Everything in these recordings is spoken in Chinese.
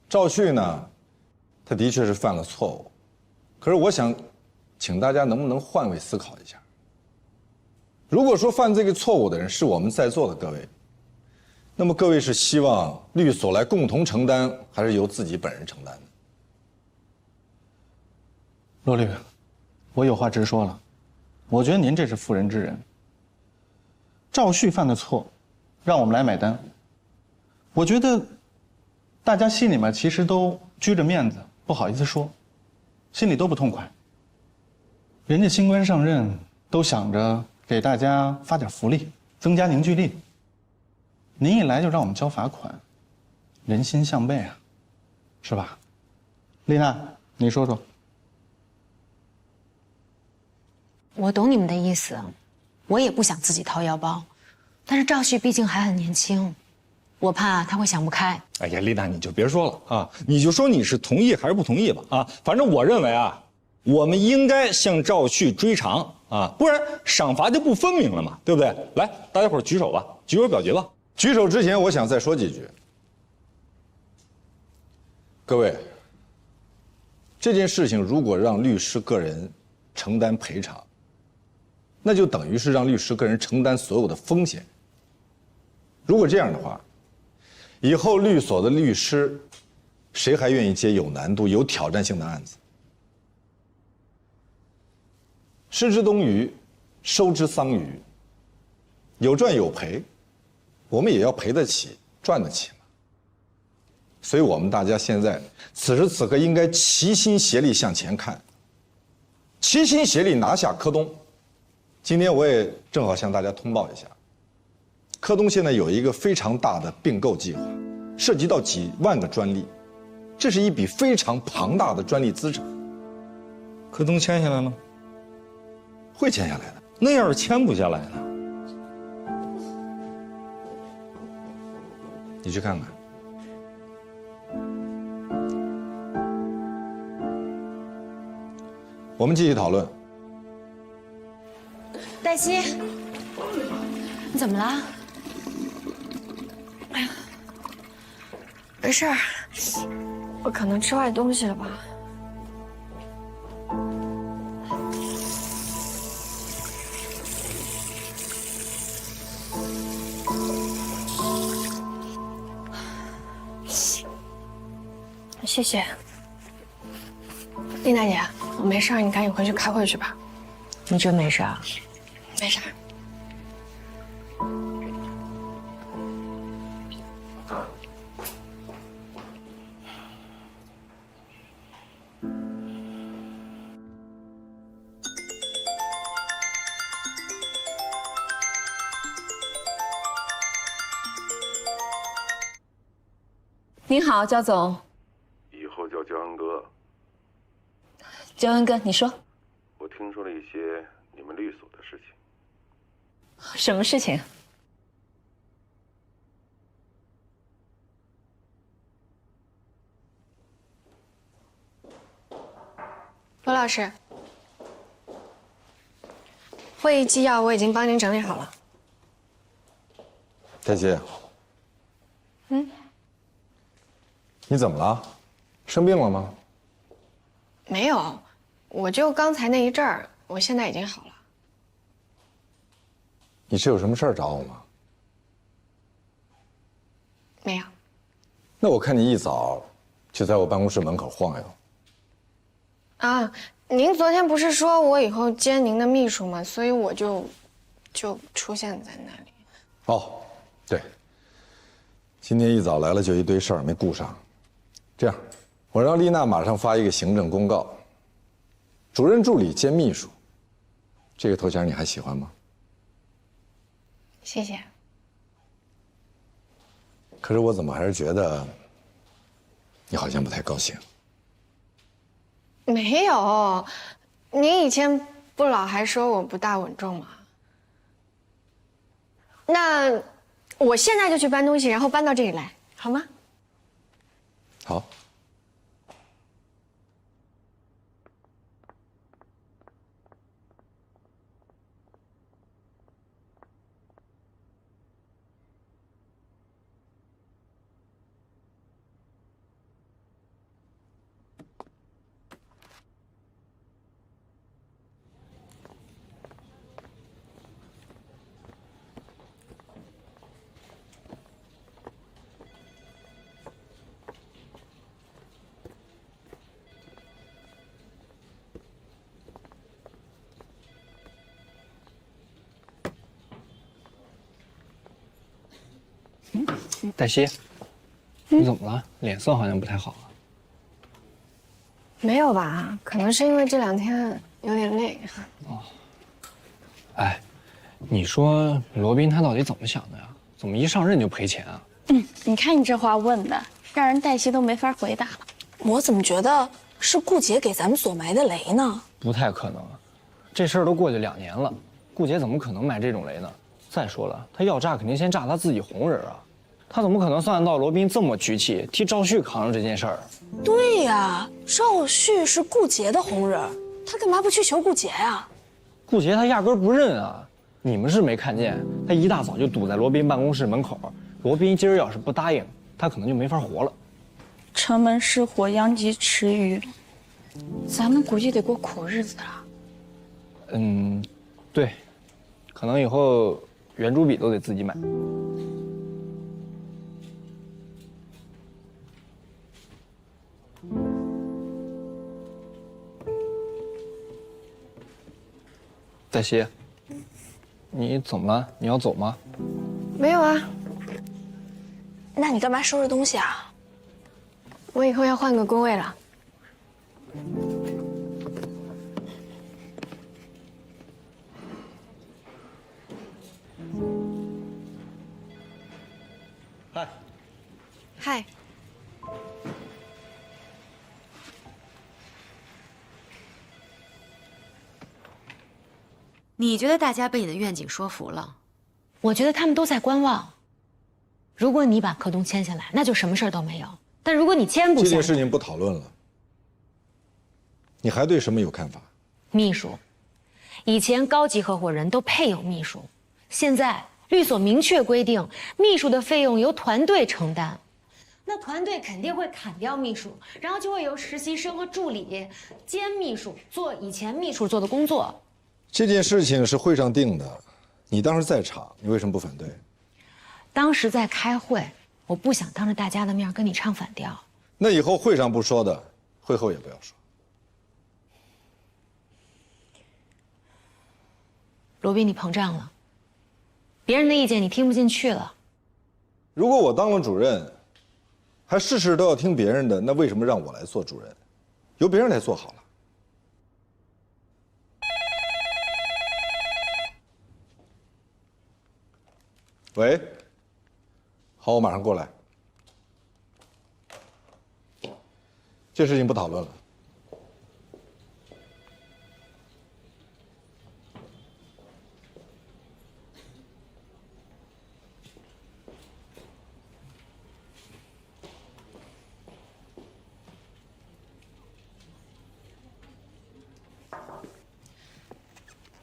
赵旭呢，他的确是犯了错误，可是我想，请大家能不能换位思考一下？如果说犯这个错误的人是我们在座的各位，那么各位是希望律所来共同承担，还是由自己本人承担呢？罗律，我有话直说了，我觉得您这是妇人之仁。赵旭犯的错，让我们来买单。我觉得，大家心里面其实都拘着面子，不好意思说，心里都不痛快。人家新官上任，都想着给大家发点福利，增加凝聚力。您一来就让我们交罚款，人心向背啊，是吧？丽娜，你说说。我懂你们的意思，我也不想自己掏腰包，但是赵旭毕竟还很年轻，我怕他会想不开。哎呀，丽娜，你就别说了啊，你就说你是同意还是不同意吧啊！反正我认为啊，我们应该向赵旭追偿啊，不然赏罚就不分明了嘛，对不对？来，大家伙举手吧，举手表决吧。举手之前，我想再说几句。各位，这件事情如果让律师个人承担赔偿，那就等于是让律师个人承担所有的风险。如果这样的话，以后律所的律师，谁还愿意接有难度、有挑战性的案子？失之东隅，收之桑榆，有赚有赔，我们也要赔得起，赚得起嘛。所以我们大家现在此时此刻应该齐心协力向前看，齐心协力拿下柯东。今天我也正好向大家通报一下，柯东现在有一个非常大的并购计划，涉及到几万个专利，这是一笔非常庞大的专利资产。柯东签下来了？会签下来的。那要是签不下来呢？你去看看。我们继续讨论。黛西，你怎么了？哎呀，没事儿，我可能吃坏东西了吧。谢谢，丽娜姐，我没事儿，你赶紧回去开会去吧。你真没事啊？没事儿。您好，焦总。以后叫焦恩哥。焦恩哥，你说。我听说了一些你们律所的事情。什么事情？罗老师，会议纪要我已经帮您整理好了。黛西，你怎么了？生病了吗？没有，我就刚才那一阵儿，我现在已经好了。你是有什么事儿找我吗？没有。那我看你一早就在我办公室门口晃悠。啊，您昨天不是说我以后接您的秘书吗？所以我就出现在那里。哦，对，今天一早来了就一堆事儿没顾上。这样，我让丽娜马上发一个行政公告，主任助理兼秘书，这个头衔你还喜欢吗？谢谢。可是我怎么还是觉得你好像不太高兴。没有，您以前不老还说我不大稳重吗？那我现在就去搬东西，然后搬到这里来，好吗？好。黛西，你怎么了？脸色好像不太好啊。没有吧？可能是因为这2天有点累。哎，你说罗宾他到底怎么想的呀？怎么一上任就赔钱啊？你看你这话问的，让人黛西都没法回答了。我怎么觉得是顾姐给咱们所埋的雷呢？不太可能啊，这事儿都过去2年了，顾姐怎么可能埋这种雷呢？再说了，他要炸肯定先炸他自己红人啊，他怎么可能算得到罗宾这么局气，替赵旭扛着这件事儿？对呀，赵旭是顾杰的红人，他干嘛不去求顾杰呀？顾杰他压根儿不认啊！你们是没看见，他一大早就堵在罗宾办公室门口。罗宾今儿要是不答应，他可能就没法活了。城门失火，殃及池鱼，咱们估计得过苦日子了。对，可能以后圆珠笔都得自己买。黛西，你怎么了？你要走吗？没有啊，那你干嘛收拾东西啊？我以后要换个工位了。嗨，嗨，你觉得大家被你的愿景说服了？我觉得他们都在观望。如果你把柯东签下来，那就什么事儿都没有；但如果你签不下，这件事情不讨论了。你还对什么有看法？秘书，以前高级合伙人都配有秘书，现在律所明确规定，秘书的费用由团队承担。那团队肯定会砍掉秘书，然后就会由实习生和助理兼秘书做以前秘书做的工作。这件事情是会上定的，你当时在场，你为什么不反对？当时在开会，我不想当着大家的面跟你唱反调。那以后会上不说的，会后也不要说。罗宾，你膨胀了，别人的意见你听不进去了。如果我当了主任，还事事都要听别人的，那为什么让我来做主任？由别人来做好了。喂，好，我马上过来。这事情不讨论了。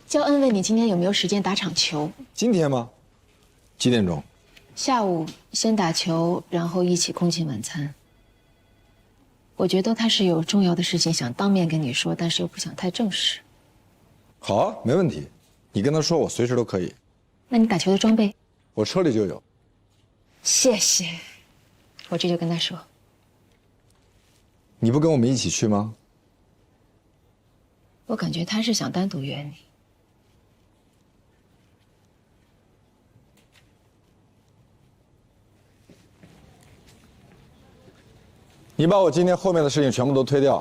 焦恩问你今天有没有时间打场球？今天吗？几点钟？下午先打球，然后一起共进晚餐。我觉得他是有重要的事情想当面跟你说，但是又不想太正式。好啊，没问题。你跟他说，我随时都可以。那你打球的装备？我车里就有。谢谢，我这就跟他说。你不跟我们一起去吗？我感觉他是想单独约你。你把我今天后面的事情全部都推掉。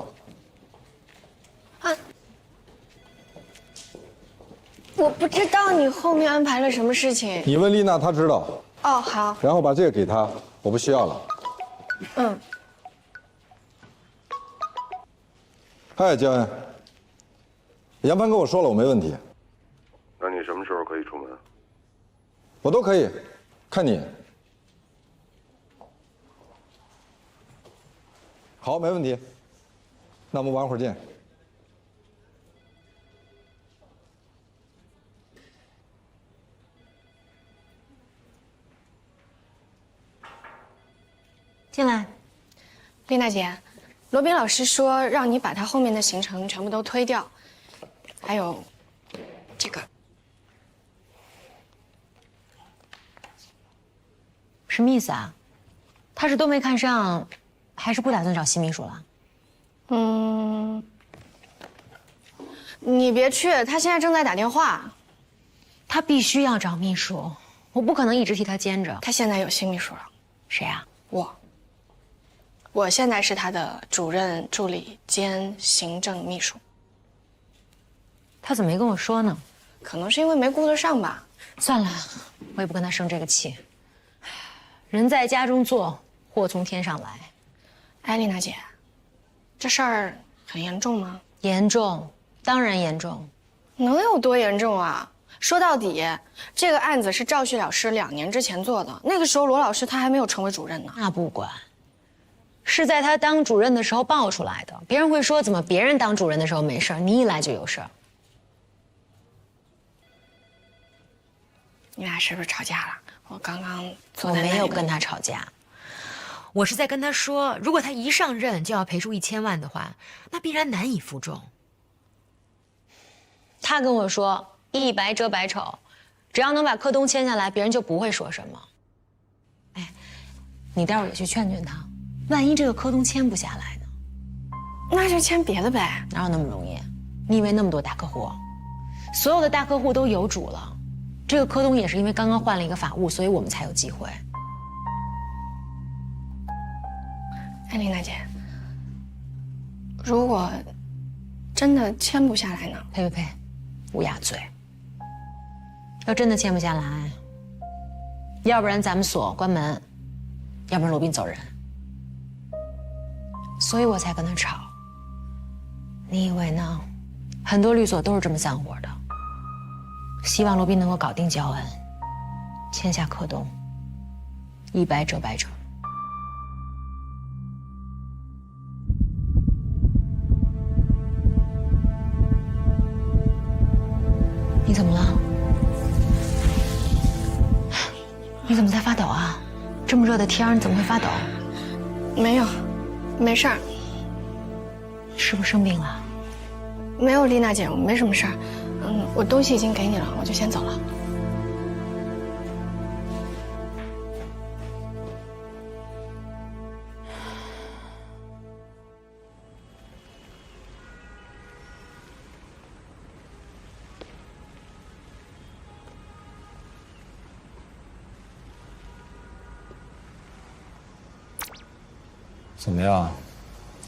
啊，我不知道你后面安排了什么事情。你问丽娜，她知道。哦，好。然后把这个给她，我不需要了。嗯。嗨，焦恩，杨帆跟我说了，我没问题。那你什么时候可以出门？我都可以，看你。好，没问题。那我们晚会儿见。进来，丽娜姐，罗宾老师说让你把他后面的行程全部都推掉，还有这个什么意思啊？他是都没看上，还是不打算找新秘书了？你别去，他现在正在打电话。他必须要找秘书，我不可能一直替他兼着。他现在有新秘书了。谁啊？我现在是他的主任助理兼行政秘书。他怎么没跟我说呢？可能是因为没顾得上吧。算了，我也不跟他生这个气。人在家中坐，祸从天上来。艾丽娜姐，这事儿很严重吗？严重，当然严重。能有多严重啊？说到底，这个案子是赵旭老师2年之前做的，那个时候罗老师他还没有成为主任呢。那不管，是在他当主任的时候爆出来的。别人会说，怎么别人当主任的时候没事儿，你一来就有事儿？你俩是不是吵架了？我刚刚我没有跟他吵架，我是在跟他说，如果他一上任就要赔出1000万的话，那必然难以负重。他跟我说，一白遮百丑，只要能把柯东签下来，别人就不会说什么。哎，你待会儿也去劝劝他，万一这个柯东签不下来呢？那就签别的呗。哪有那么容易？你以为那么多大客户，所有的大客户都有主了？这个柯东也是因为刚刚换了一个法务，所以我们才有机会。艾丽娜姐，如果真的签不下来呢？呸呸呸，乌鸦嘴！要真的签不下来，要不然咱们锁关门，要不然罗宾走人。所以我才跟他吵。你以为呢？很多律所都是这么散伙的。希望罗宾能够搞定焦恩，签下柯东，一白遮百丑。你怎么了？你怎么在发抖啊？这么热的天儿，你怎么会发抖？没有，没事儿。是不是生病了？没有，丽娜姐，我没什么事儿。我东西已经给你了，我就先走了。怎么样？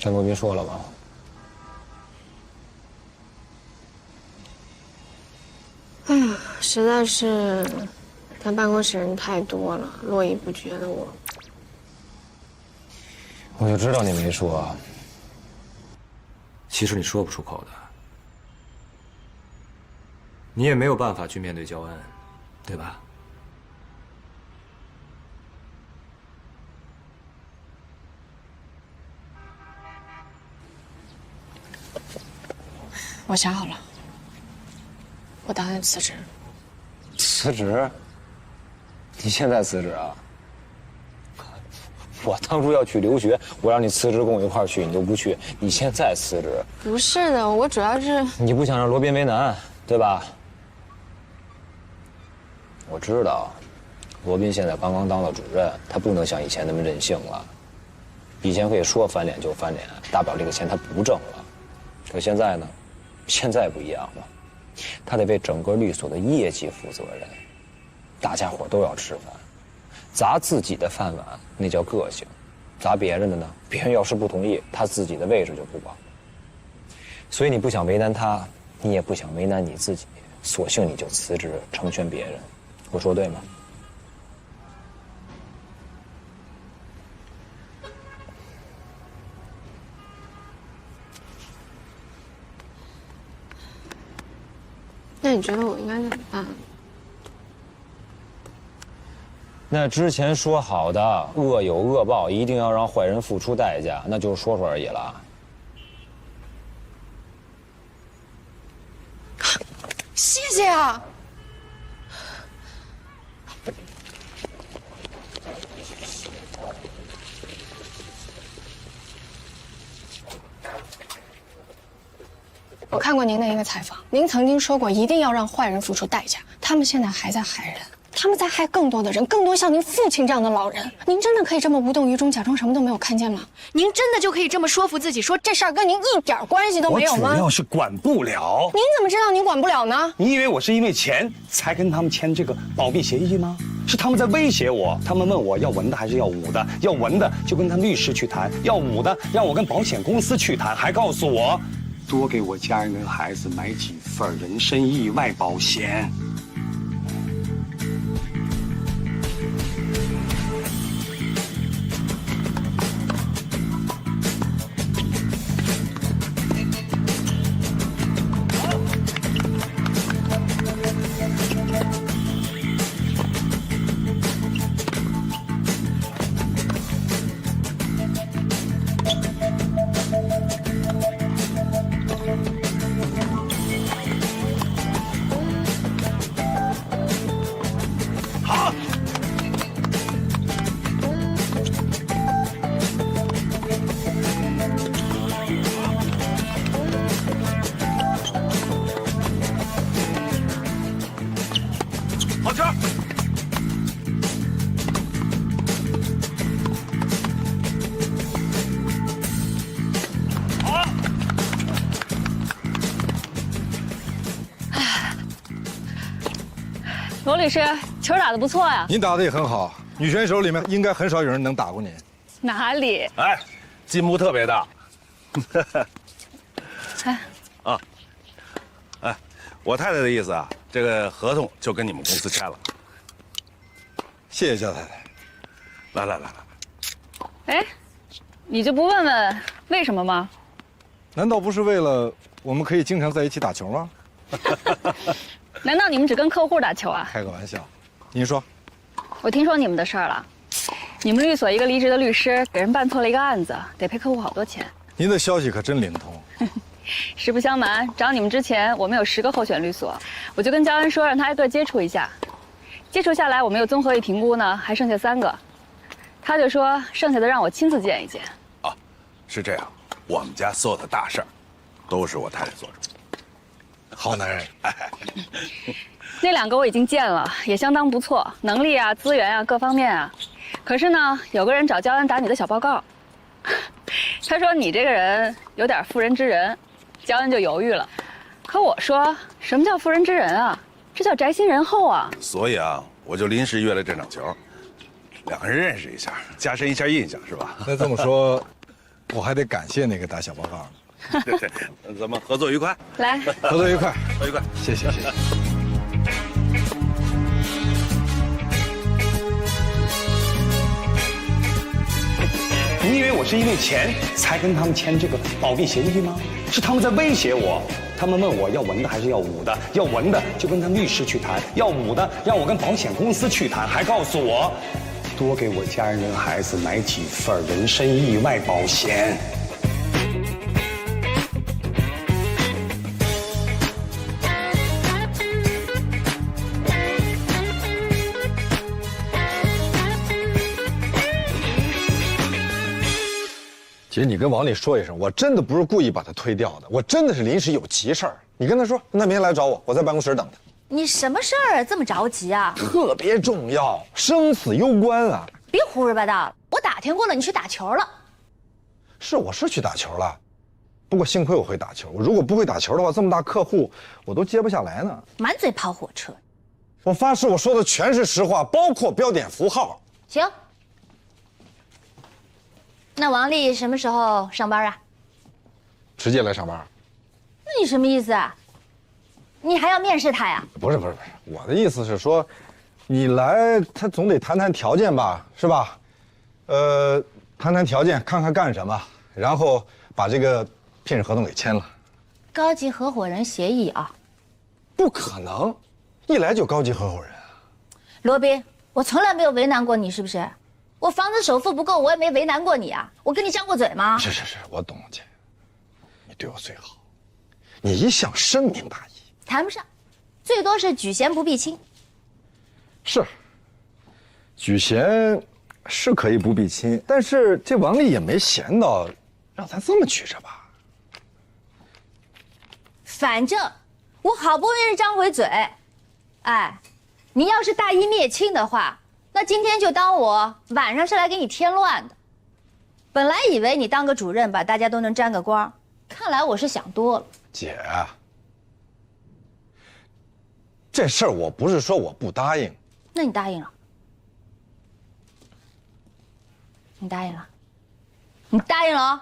跟罗宾说了吧？哎呀，实在是他办公室人太多了，络绎不绝的我。我就知道你没说。其实你说不出口的，你也没有办法去面对焦恩，对吧？我想好了，我打算辞职。辞职？你现在辞职啊？我当初要去留学，我让你辞职跟我一块儿去，你都不去。你现在辞职？不是的，我主要是你不想让罗宾为难，对吧？我知道，罗宾现在刚刚当了主任，他不能像以前那么任性了。以前可以说翻脸就翻脸，大不了这个钱他不挣了。可现在呢？现在不一样了，他得为整个律所的业绩负责任，大家伙都要吃饭，砸自己的饭碗那叫个性，砸别人的呢，别人要是不同意，他自己的位置就不保。所以你不想为难他，你也不想为难你自己，索性你就辞职成全别人，我说对吗？那你觉得我应该怎么办？那之前说好的恶有恶报，一定要让坏人付出代价，那就是说说而已了。谢谢啊！我看过您的一个采访，您曾经说过一定要让坏人付出代价，他们现在还在害人，他们在害更多的人，更多像您父亲这样的老人。您真的可以这么无动于衷，假装什么都没有看见吗？您真的就可以这么说服自己，说这事儿跟您一点关系都没有吗？我主要是管不了。您怎么知道您管不了呢？你以为我是因为钱才跟他们签这个保密协议吗？是他们在威胁我。他们问我要文的还是要武的，要文的就跟他律师去谈，要武的让我跟保险公司去谈，还告诉我多给我家人跟孩子买几份人身意外保险。好球！好！罗律师，球打得不错呀。您打的也很好，女选手里面应该很少有人能打过您。哪里？哎，进步特别大。哎，啊，哎，我太太的意思啊，这个合同就跟你们公司签了。谢谢焦太太。来来来来，哎，你就不问问为什么吗？难道不是为了我们可以经常在一起打球吗？难道你们只跟客户打球啊？开个玩笑。您说，我听说你们的事儿了。你们律所一个离职的律师给人办错了一个案子，得赔客户好多钱。您的消息可真灵通。实不相瞒，找你们之前，我们有10个候选律所，我就跟焦恩说让他挨个接触一下。接触下来，我们有综合一评估呢，还剩下3个。他就说剩下的让我亲自见一见。啊，是这样，我们家所有的大事儿，都是我太太做主。好男人。那2个我已经见了，也相当不错，能力啊、资源啊各方面啊。可是呢，有个人找焦恩打你的小报告，他说你这个人有点妇人之仁，焦恩就犹豫了。可我说什么叫妇人之仁啊？这叫宅心仁厚啊。所以啊，我就临时约了这场球，2个人认识一下，加深一下印象，是吧？那这么说，我还得感谢那个打小报告呢。对对，咱们合作愉快。来，合作愉快，合作愉快，谢谢谢谢。你以为我是因为钱才跟他们签这个保密协议吗？是他们在威胁我。他们问我要文的还是要武的，要文的就跟他律师去谈，要武的让我跟保险公司去谈，还告诉我多给我家人跟孩子买几份人身意外保险。姐，你跟王丽说一声，我真的不是故意把他推掉的，我真的是临时有急事儿。你跟他说，那明天来找我，我在办公室等他。你什么事儿这么着急啊？特别重要，生死攸关啊！别胡说八道了，我打听过了，你去打球了。我是去打球了，不过幸亏我会打球，我如果不会打球的话，这么大客户我都接不下来呢。满嘴跑火车。我发誓，我说的全是实话，包括标点符号。行。那王丽什么时候上班啊？直接来上班。那你什么意思啊？你还要面试他呀？不是，我的意思是说，你来他总得谈谈条件吧，是吧？谈谈条件，看看干什么，然后把这个聘任合同给签了。高级合伙人协议啊？不可能，一来就高级合伙人啊！罗宾，我从来没有为难过你，是不是？我房子首付不够，我也没为难过你啊！我跟你张过嘴吗？是，我懂姐，你对我最好，你一向深明大义。谈不上，最多是举贤不避亲。是，举贤是可以不避亲，但是这王丽也没闲到让咱这么举着吧。反正我好不容易是张回嘴，哎，你要是大义灭亲的话。那今天就当我晚上是来给你添乱的。本来以为你当个主任吧，大家都能沾个光，看来我是想多了。姐，这事儿我不是说我不答应，那你答应了？你答应了？你答应了哦？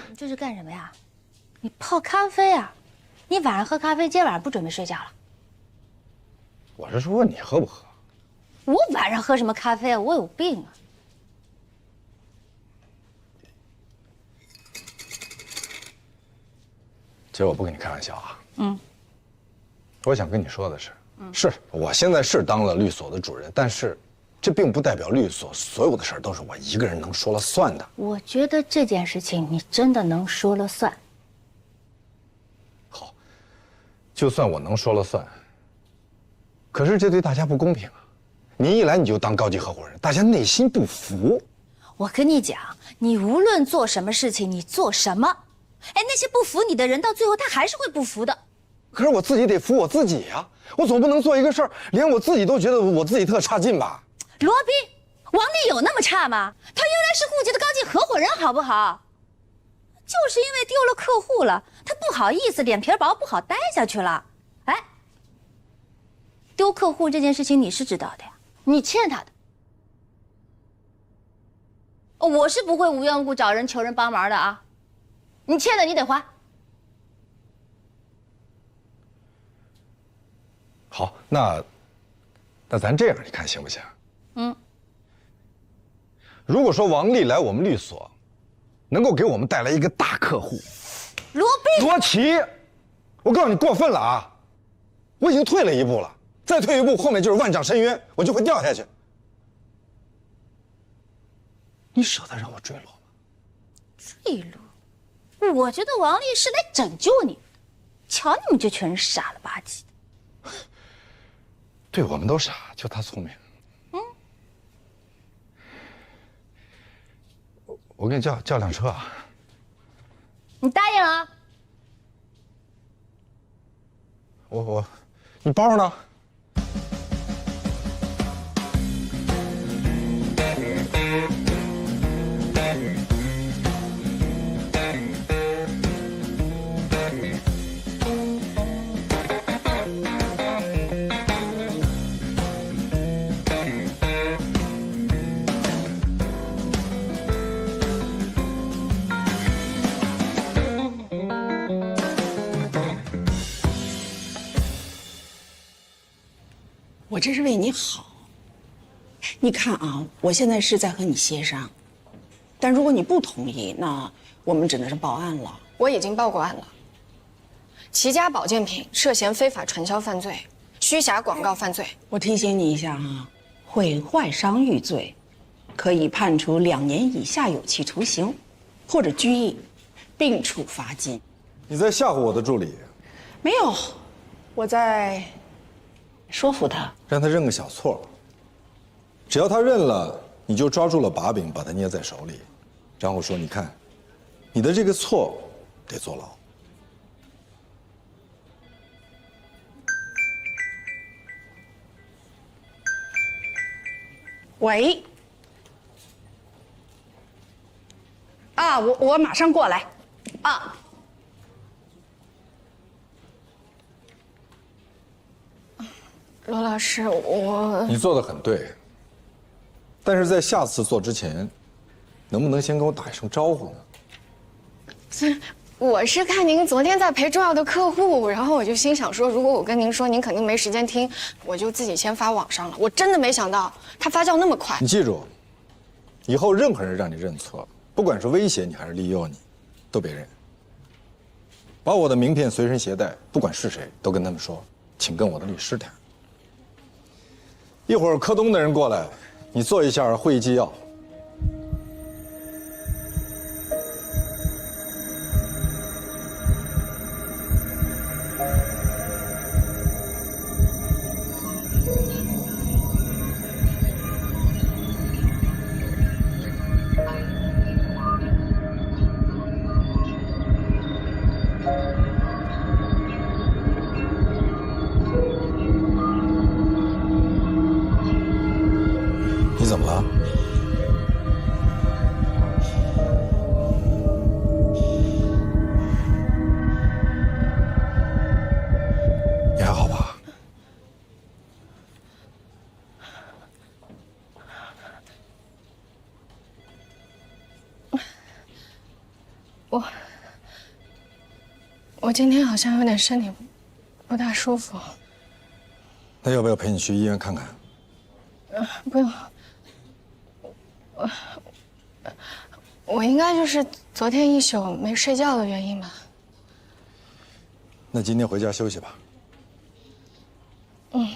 你这是干什么呀？你泡咖啡啊？你晚上喝咖啡，今天晚上不准备睡觉了？我是说你喝不喝？我晚上喝什么咖啡啊？我有病啊！其实我不跟你开玩笑啊。我想跟你说的是，是我现在是当了律所的主任，但是这并不代表律所所有的事儿都是我一个人能说了算的。我觉得这件事情你真的能说了算。好，就算我能说了算，可是这对大家不公平啊！您一来你就当高级合伙人，大家内心不服。我跟你讲，你无论做什么事情，你做什么，哎，那些不服你的人，到最后他还是会不服的。可是我自己得服我自己呀，我总不能做一个事儿，连我自己都觉得我自己特差劲吧？罗宾，王丽有那么差吗？他原来是顾杰的高级合伙人，好不好？就是因为丢了客户了，他不好意思，脸皮薄，不好待下去了。哎，丢客户这件事情你是知道的呀，你欠他的。我是不会无缘无故找人求人帮忙的啊，你欠的你得还。好，那咱这样，你看行不行？如果说王丽来我们律所，能够给我们带来一个大客户，罗宾，罗琦，我告诉你过分了啊！我已经退了一步了，再退一步，后面就是万丈深渊，我就会掉下去。你舍得让我坠落吗？坠落？我觉得王丽是来拯救你的，瞧你们这群人傻了吧唧的。对我们都傻，就他聪明。我给你叫辆车啊！你答应了？你包呢？我这是为你好。你看啊，我现在是在和你协商，但如果你不同意，那我们只能是报案了。我已经报过案了。齐家保健品涉嫌非法传销犯罪，虚假广告犯罪。我提醒你一下啊，毁坏商誉罪，可以判处2年以下有期徒刑，或者拘役，并处罚金。你在吓唬我的助理？没有，我在说服他，让他认个小错，只要他认了，你就抓住了把柄，把他捏在手里，然后说：“你看，你的这个错得坐牢。”喂，啊，我马上过来，啊。罗老师，你做得很对，但是在下次做之前，能不能先跟我打一声招呼呢？我是看您昨天在陪重要的客户，然后我就心想说，如果我跟您说，您肯定没时间听，我就自己先发网上了。我真的没想到它发酵那么快。你记住，以后任何人让你认错，不管是威胁你还是利诱你，都别认。把我的名片随身携带，不管是谁，都跟他们说，请跟我的律师谈。一会儿柯东的人过来，你做一下会议纪要。你怎么了？你还好吧？我今天好像有点身体不大舒服。那要不要陪你去医院看看？不用。我应该就是昨天一宿没睡觉的原因吧。那今天回家休息吧。嗯。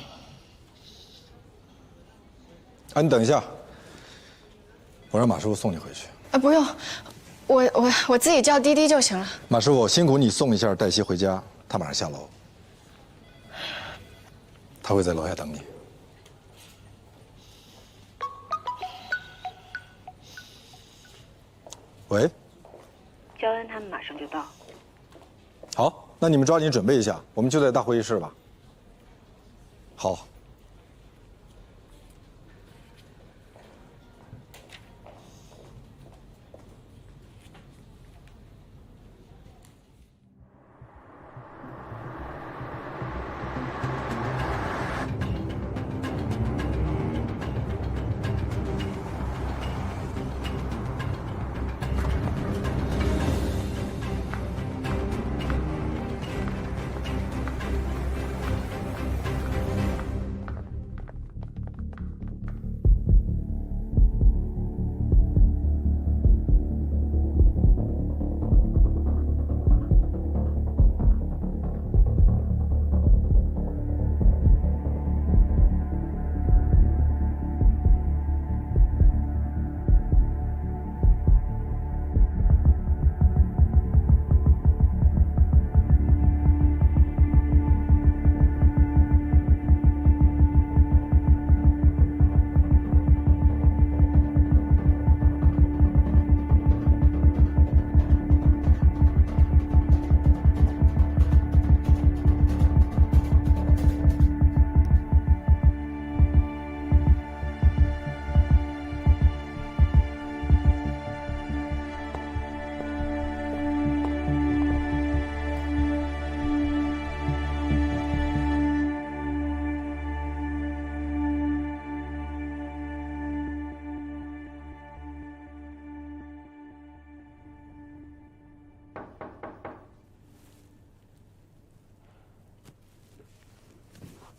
啊，你等一下，我让马师傅送你回去。不用，我自己叫滴滴就行了。马师傅，辛苦你送一下黛西回家，她马上下楼，她会在楼下等你。喂，焦恩他们马上就到。好，那你们抓紧准备一下，我们就在大会议室吧。好。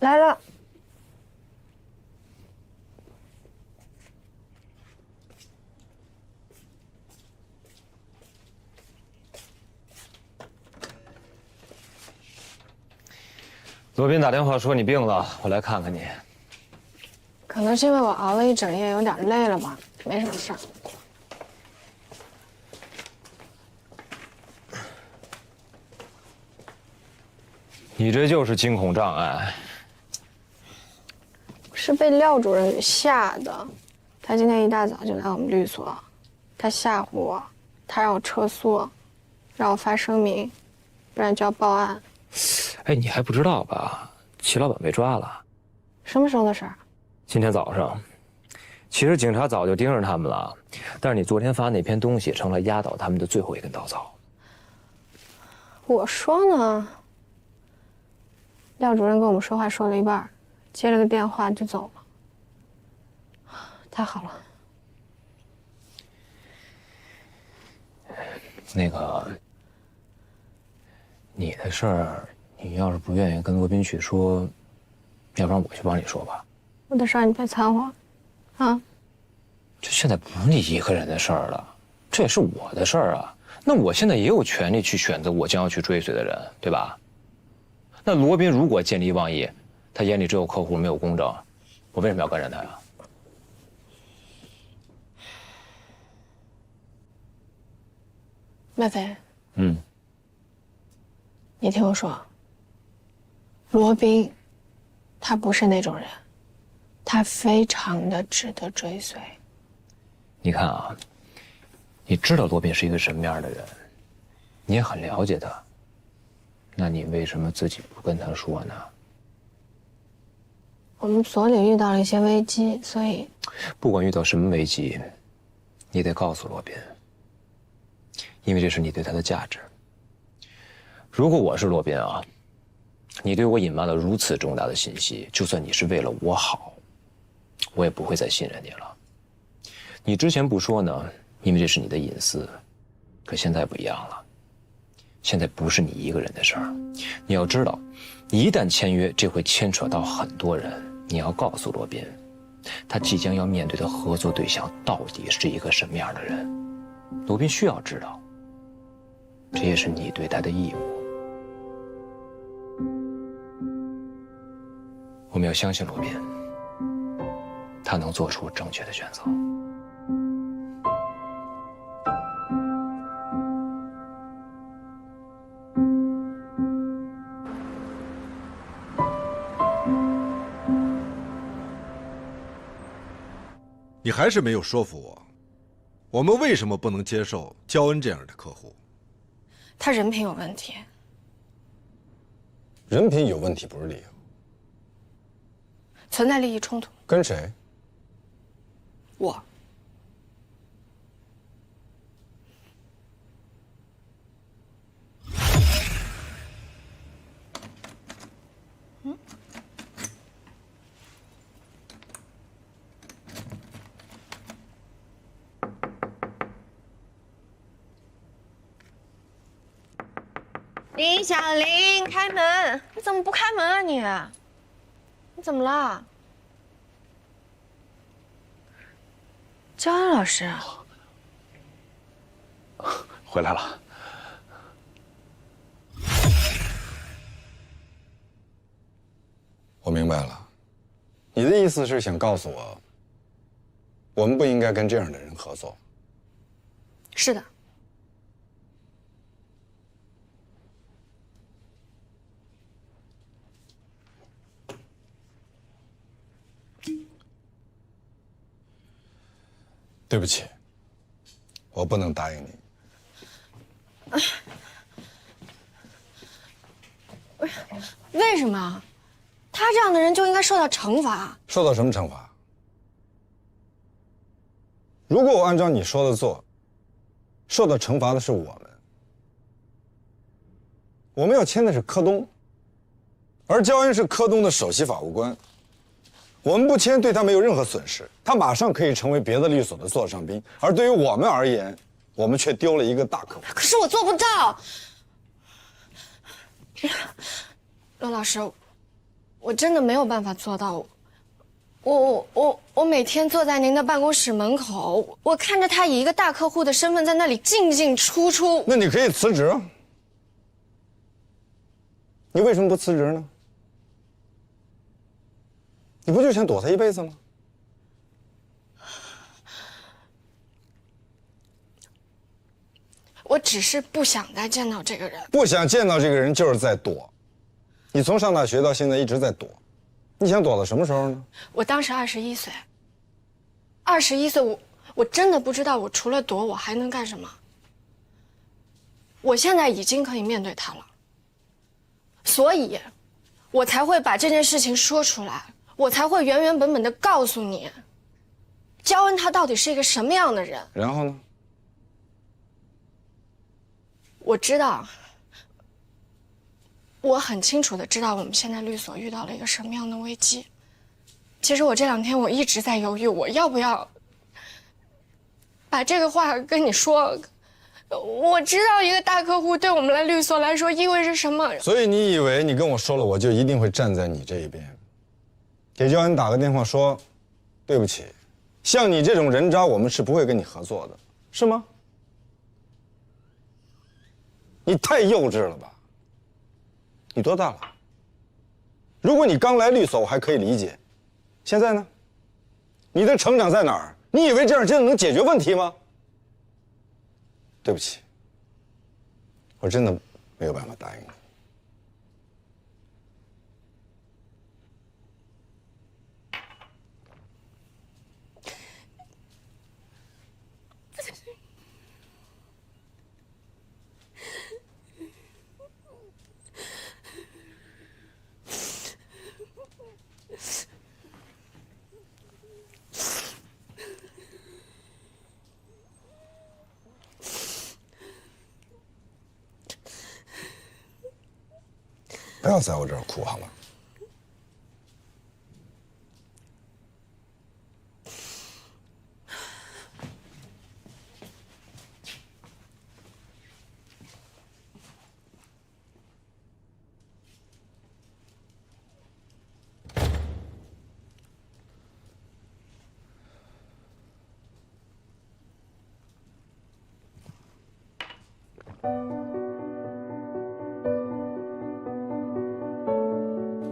来了。罗宾打电话说你病了，我来看看你。可能是因为我熬了一整夜，有点累了吧，没什么事儿。你这就是惊恐障碍。是被廖主任给吓的。他今天一大早就来我们律所，他吓唬我，他让我撤诉，让我发声明，不然就要报案。哎，你还不知道吧？齐老板被抓了。什么时候的事儿？今天早上。其实警察早就盯着他们了，但是你昨天发那篇东西成了压倒他们的最后一根稻草。我说呢。廖主任跟我们说话说了一半，接了个电话就走了。太好了。那个，你的事儿，你要是不愿意跟罗宾去说，要不然我去帮你说吧。我的事儿你别掺和，啊！这现在不是你一个人的事儿了，这也是我的事儿啊。那我现在也有权利去选择我将要去追随的人，对吧？那罗宾如果见利忘义，他眼里只有客户没有公正，我为什么要跟着他呀？麦飞，嗯，你听我说，罗宾，他不是那种人，他非常的值得追随。你看啊，你知道罗宾是一个什么样的人，你也很了解他，那你为什么自己不跟他说呢？我们所里遇到了一些危机，所以不管遇到什么危机，你得告诉罗宾，因为这是你对他的价值。如果我是罗宾啊，你对我隐瞒了如此重大的信息，就算你是为了我好，我也不会再信任你了。你之前不说呢，因为这是你的隐私，可现在不一样了，现在不是你一个人的事儿。你要知道，一旦签约，这会牵扯到很多人。你要告诉罗宾，他即将要面对的合作对象到底是一个什么样的人。罗宾需要知道，这也是你对他的义务。我们要相信罗宾，他能做出正确的选择。你还是没有说服我，我们为什么不能接受焦恩这样的客户？他人品有问题。人品有问题不是理由。存在利益冲突。跟谁？我。林小玲，开门！你怎么不开门啊你？你怎么了？焦恩老师，回来了。我明白了，你的意思是想告诉我，我们不应该跟这样的人合作。是的。对不起，我不能答应你。为什么？他这样的人就应该受到惩罚。受到什么惩罚？如果我按照你说的做，受到惩罚的是我们。我们要签的是柯东，而焦恩是柯东的首席法务官。我们不签对他没有任何损失，他马上可以成为别的律所的座上宾，而对于我们而言，我们却丢了一个大客户。可是我做不到，罗老师，我真的没有办法做到。我每天坐在您的办公室门口，我看着他以一个大客户的身份在那里进进出出。那你可以辞职啊，你为什么不辞职呢？你不就想躲他一辈子吗？我只是不想再见到这个人。不想见到这个人就是在躲。你从上大学到现在一直在躲，你想躲到什么时候呢？我当时21岁，21岁我真的不知道我除了躲我还能干什么。我现在已经可以面对他了，所以，我才会把这件事情说出来。我才会原原本本的告诉你，焦恩他到底是一个什么样的人。然后呢？我知道，我很清楚的知道我们现在律所遇到了一个什么样的危机。其实我这2天我一直在犹豫，我要不要把这个话跟你说。我知道一个大客户对我们来律所来说意味着什么。所以你以为你跟我说了，我就一定会站在你这一边？给焦恩打个电话说，对不起，像你这种人渣，我们是不会跟你合作的，是吗？你太幼稚了吧？你多大了？如果你刚来律所，我还可以理解。现在呢？你的成长在哪儿？你以为这样真的能解决问题吗？对不起，我真的没有办法答应你。不要在我这儿哭好吗？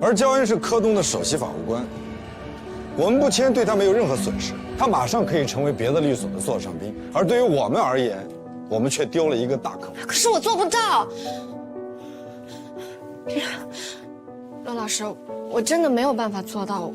而焦恩是科东的首席法务官，我们不签对他没有任何损失，他马上可以成为别的律所的座上宾。而对于我们而言，我们却丢了一个大客户。可是我做不到。罗老师，我真的没有办法做到。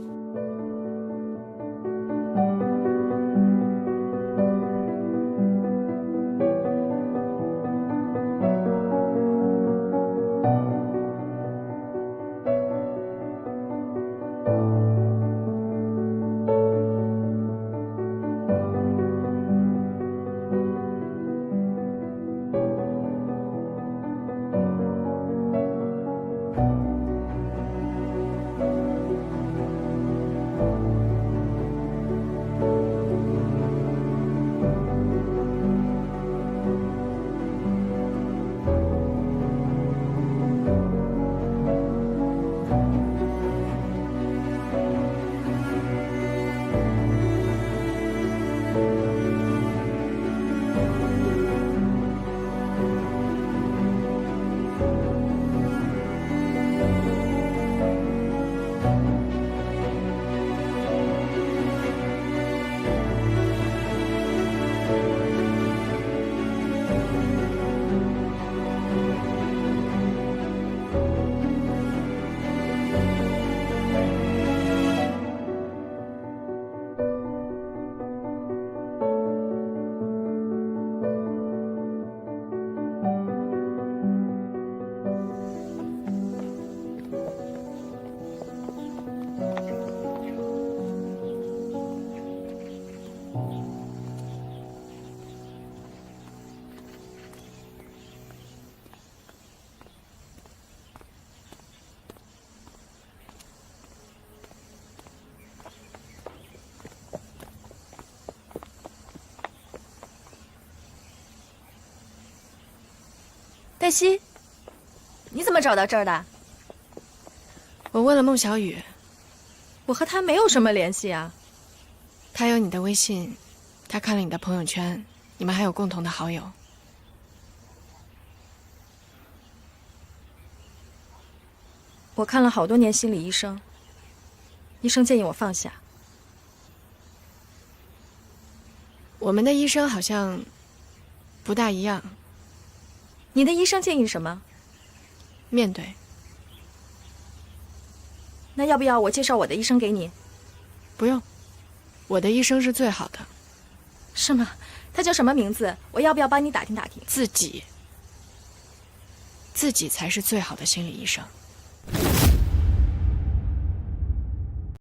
黛西，你怎么找到这儿的？我问了孟小雨，我和他没有什么联系啊。他有你的微信，他看了你的朋友圈，你们还有共同的好友。我看了好多年心理医生，医生建议我放下。我们的医生好像不大一样。你的医生建议什么？面对。那要不要我介绍我的医生给你？不用，我的医生是最好的。是吗？他叫什么名字？我要不要帮你打听打听？自己才是最好的心理医生。